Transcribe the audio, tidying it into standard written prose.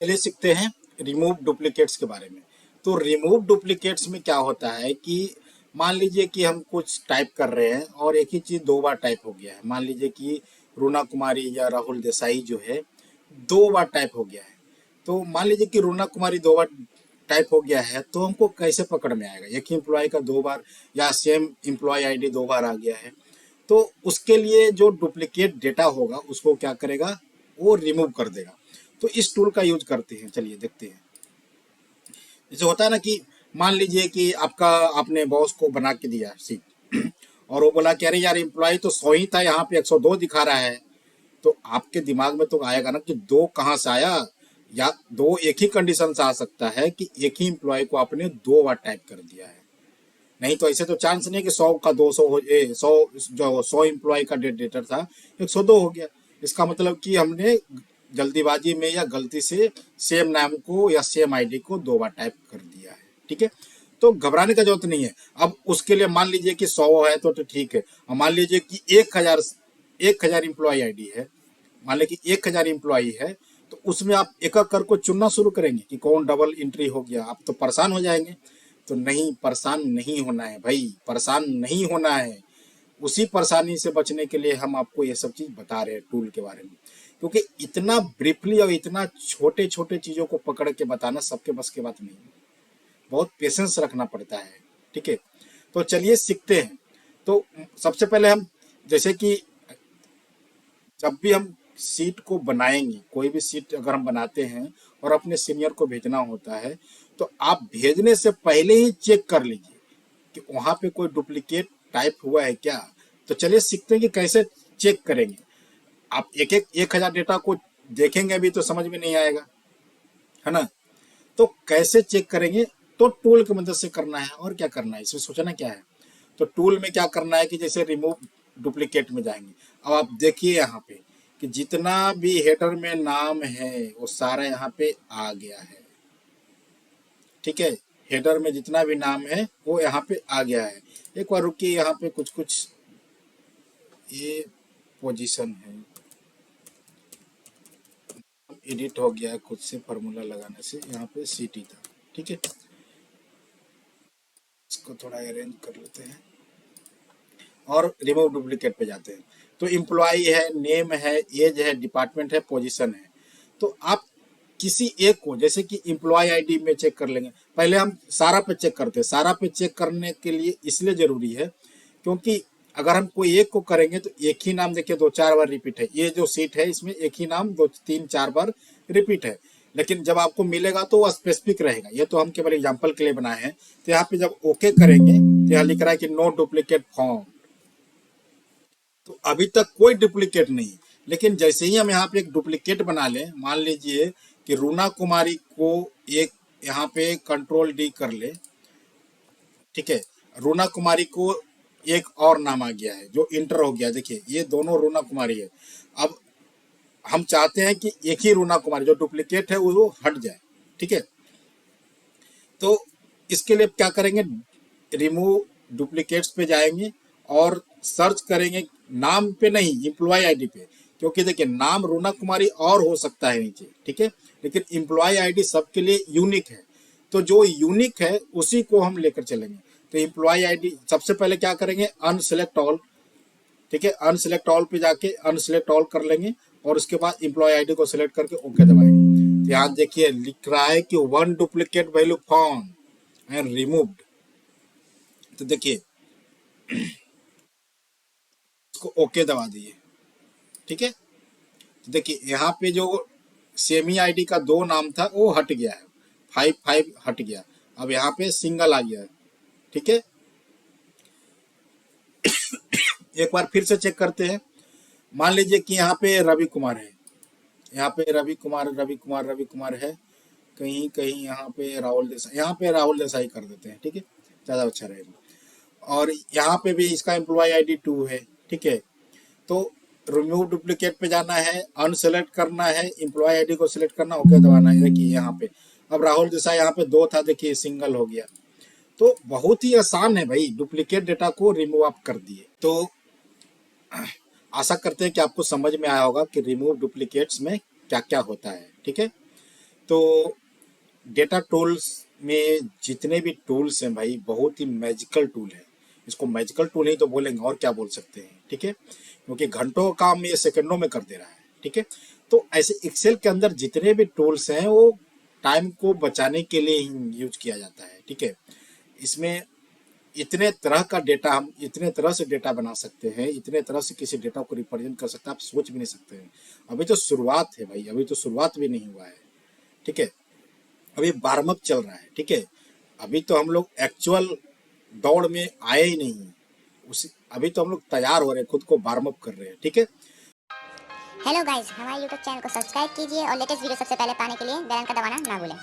चलिए सीखते हैं रिमूव डुप्लीकेट्स के बारे में। तो रिमूव डुप्लीकेट्स में क्या होता है कि मान लीजिए कि हम कुछ टाइप कर रहे हैं और एक ही चीज़ दो बार टाइप हो गया है। मान लीजिए कि रूना कुमारी या राहुल देसाई जो है दो बार टाइप हो गया है। तो मान लीजिए कि रूना कुमारी दो बार टाइप हो गया है तो हमको कैसे पकड़ में आएगा? एक ही एम्प्लॉय का दो बार या सेम एम्प्लॉय आईडी दो बार आ गया है। तो उसके लिए जो डुप्लीकेट डेटा होगा उसको क्या करेगा? वो रिमूव कर देगा। तो इस टूल का यूज करते हैं, चलिए देखते हैं। जैसे होता है ना कि मान लीजिए कि आपने बॉस को बना के दिया सीट और वो बोला कि अरे यार एम्प्लॉय तो 100 ही था, यहाँ पे 102 दिखा रहा है। तो आपके दिमाग में तो आएगा ना कि दो कहाँ से आया, या दो एक ही कंडीशन से आ सकता है कि एक ही एम्प्लॉय को आपने दो बार टाइप कर दिया है। नहीं तो ऐसे तो चांस नहीं कि 100 का 200 हो, 100 जो 100 एम्प्लॉय का डेटा था 102 हो गया। इसका मतलब कि हमने जल्दीबाजी में या गलती से सेम नाम को या सेम आईडी को दो बार टाइप कर दिया है। ठीक है, तो घबराने का जरूरत नहीं है। अब उसके लिए मान लीजिए कि 100 है तो ठीक है। और मान लीजिए कि 1000 एम्प्लॉय आईडी है। मान लीजिए कि 1000 एम्प्लॉय है, तो उसमें आप एक एक कर को चुनना शुरू करेंगे कि कौन डबल एंट्री हो गया, आप तो परेशान हो जाएंगे। तो नहीं, परेशान नहीं होना है भाई, परेशान नहीं होना है। उसी परेशानी से बचने के लिए हम आपको ये सब चीज़ बता रहे हैं टूल के बारे में। क्योंकि इतना ब्रीफली और इतना छोटे छोटे चीज़ों को पकड़ के बताना सबके बस की बात नहीं है। बहुत पेशेंस रखना पड़ता है। ठीक है, तो चलिए सीखते हैं। तो सबसे पहले हम, जैसे कि जब भी हम सीट को बनाएंगे, कोई भी सीट अगर हम बनाते हैं और अपने सीनियर को भेजना होता है, तो आप भेजने से पहले ही चेक कर लीजिए कि वहाँ पे कोई डुप्लीकेट टाइप हुआ है क्या। तो चलिए सीखते हैं कि कैसे चेक करेंगे। आप एक एक 1000 डेटा को देखेंगे अभी तो समझ में नहीं आएगा, है ना? तो कैसे चेक करेंगे? तो टूल की मदद से करना है। और क्या करना है, इसमें सोचना क्या है। तो टूल में क्या करना है कि जैसे रिमूव डुप्लीकेट में जाएंगे। अब आप देखिए यहाँ पे कि जितना भी हेडर में नाम है वो सारा यहाँ पे आ गया है। ठीक है, हेडर में जितना भी नाम है वो यहाँ पे आ गया है। एक बार रुकिए, यहाँ पे कुछ कुछ ये पोजीशन है, एडिट हो गया है खुद से फार्मूला लगाने से। यहाँ पे सीटी था। ठीक है, इसको थोड़ा अरेंज कर लेते हैं और रिमूव डुप्लीकेट पे जाते हैं। तो एम्प्लॉय है, नेम है, एज है, डिपार्टमेंट है, पोजीशन है। तो आप किसी एक को, जैसे कि एम्प्लॉय आईडी में चेक कर लेंगे। पहले हम सारा पे चेक करते हैं। सारा पे चेक करने के लिए इसलिए जरूरी है क्योंकि अगर हम कोई एक को करेंगे तो एक ही नाम देखिए दो चार बार रिपीट है। ये जो सीट है इसमें एक ही नाम दो तीन चार बार रिपीट है। लेकिन जब आपको मिलेगा तो वह स्पेसिफिक रहेगा। ये तो हम केवल एग्जाम्पल के लिए बनाए हैं। तो यहाँ पे जब ओके करेंगे तो यहाँ लिख रहा है कि नो डुप्लीकेट फॉर्म। तो अभी तक कोई डुप्लीकेट नहीं। लेकिन जैसे ही हम यहाँ पे एक डुप्लीकेट बना लें, मान लीजिए कि रूना कुमारी को एक यहाँ पे कंट्रोल डी कर ले। ठीक है, रूना कुमारी को एक और नाम आ गया है जो इंटर हो गया। देखिए ये दोनों रूना कुमारी है। अब हम चाहते हैं कि एक ही रूना कुमारी जो डुप्लीकेट है वो हट जाए। ठीक है, तो इसके लिए क्या करेंगे, रिमूव डुप्लीकेट्स पे जाएंगे और सर्च करेंगे नाम पे नहीं, एम्प्लॉय आईडी पे। क्योंकि देखिए नाम रूना कुमारी और हो सकता है नीचे, ठीक है, लेकिन एम्प्लॉय आईडी सबके लिए यूनिक है। तो जो यूनिक है उसी को हम लेकर चलेंगे। तो एम्प्लॉय आईडी सबसे पहले क्या करेंगे, अनसेलेक्ट ऑल। ठीक है, अनसेलेक्ट ऑल पे जाके अनसेलेक्ट ऑल कर लेंगे और उसके बाद एम्प्लॉय आईडी को सिलेक्ट करके ओके दबाएंगे। तो यहाँ देखिए लिख रहा है कि one duplicate value found and removed. तो देखिए इसको ओके दबा दिए। ठीक है, तो देखिए यहाँ पे जो सेमी आईडी का दो नाम था वो हट गया है, 55 हट गया। अब यहाँ पे सिंगल आ गया है। ठीक है, एक बार फिर से चेक करते हैं। मान लीजिए कि यहाँ पे रवि कुमार है। यहाँ पे रवि कुमार है। कहीं कहीं यहाँ पे राहुल देसाई, यहाँ पे राहुल देसाई कर देते हैं। ठीक है, ज़्यादा अच्छा रहेगा। और यहाँ पे भी इसका एम्प्लॉय आईडी 2 है। ठीक है, तो रिमूव डुप्लीकेट पे जाना है, अनसेलेक्ट करना है, एम्प्लॉय आईडी को सिलेक्ट करना, ओके दबाना है। देखिए यहाँ पे अब राहुल देसाई यहाँ पे 2 था, देखिए सिंगल हो गया। तो बहुत ही आसान है भाई, डुप्लीकेट डेटा को रिमूव आप कर दिए। तो आशा करते हैं कि आपको समझ में आया होगा कि रिमूव डुप्लीकेट्स में क्या क्या होता है। ठीक है, तो डेटा टूल्स में जितने भी टूल्स हैं भाई, बहुत ही मैजिकल टूल है। इसको मैजिकल टूल ही तो बोलेंगे, और क्या बोल सकते हैं, ठीक है, क्योंकि घंटों का काम ये सेकंडों में कर दे रहा है, ठीक है। तो ऐसे एक्सेल के अंदर जितने भी टूल्स हैं वो टाइम को बचाने के लिए ही यूज किया जाता है, ठीक है। इसमें इतने तरह का डेटा, हम इतने तरह से डेटा बना सकते हैं, इतने तरह से किसी डेटा को रिप्रेजेंट कर सकते हैं, आप सोच भी नहीं सकते हैं। अभी तो शुरुआत है भाई, अभी तो शुरुआत भी नहीं हुआ है, ठीक है। अभी वार्म अप चल रहा है, ठीक है। अभी तो हम लोग एक्चुअल दौड़ में आए ही नहीं, उस अभी तो हम लोग तैयार हो रहे हैं, खुद को वार्म अप कर रहे हैं, ठीक है। हेलो गाइस, हमारे यूट्यूब चैनल को सब्सक्राइब कीजिए और लेटेस्ट वीडियो सबसे पहले पाने के लिए बेल आइकन का दबाना ना भूलें।